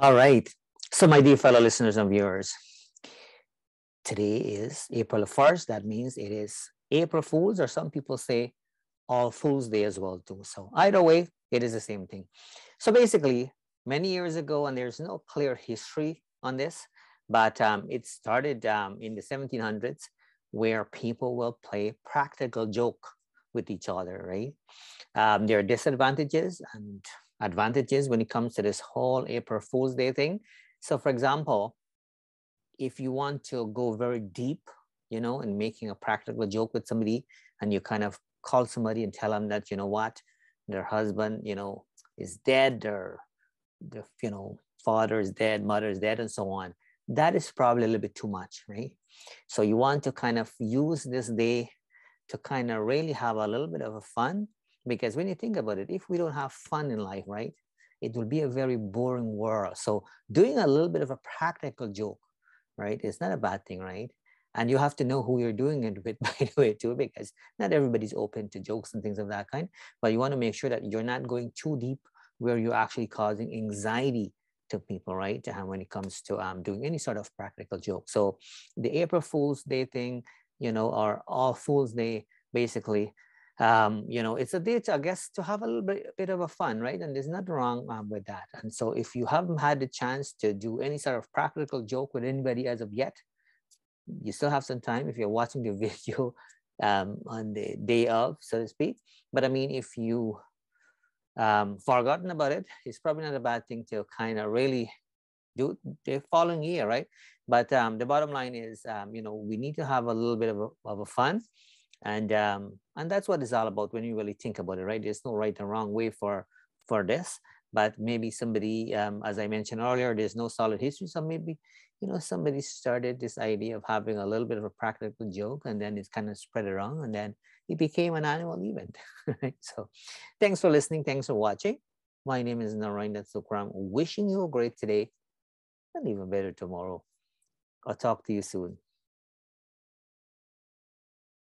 All right. So, my dear fellow listeners and viewers, today is April 1st. That means it is April Fools, or some people say All Fools Day as well, too. So, either way, it is the same thing. So, basically, many years ago, and there's no clear history on this, but it started in the 1700s where people will play practical joke with each other, right? There are disadvantages and advantages when it comes to this whole April Fool's Day thing. So, for example, if you want to go very deep, in making a practical joke with somebody, and you kind of call somebody and tell them that, what, their husband, is dead, or the, father is dead, mother is dead, and so on. That is probably a little bit too much, right? So you want to kind of use this day to kind of really have a little bit of a fun, because when you think about it, if we don't have fun in life, right, it will be a very boring world. So doing a little bit of a practical joke, right, is not a bad thing, right? And you have to know who you're doing it with, by the way, too, because not everybody's open to jokes and things of that kind. But you want to make sure that you're not going too deep where you're actually causing anxiety to people, right? When it comes to doing any sort of practical joke. So the April Fool's Day thing, or All Fool's Day, basically, it's a day to, I guess, to have a little bit of a fun, right? And there's nothing wrong with that. And so if you haven't had the chance to do any sort of practical joke with anybody as of yet, you still have some time if you're watching the video on the day of, so to speak. But I mean, if you forgotten about it, it's probably not a bad thing to kind of really do the following year, right? But the bottom line is, we need to have a little bit of a fun, and that's what it's all about when you really think about it, right? There's no right and wrong way for this, but maybe somebody, as I mentioned earlier, there's no solid history, so maybe somebody started this idea of having a little bit of a practical joke, and then it's kind of spread around, and then it became an annual event. Right? So thanks for listening, thanks for watching. My name is Narayan Sukram, wishing you a great today and even better tomorrow. I'll talk to you soon.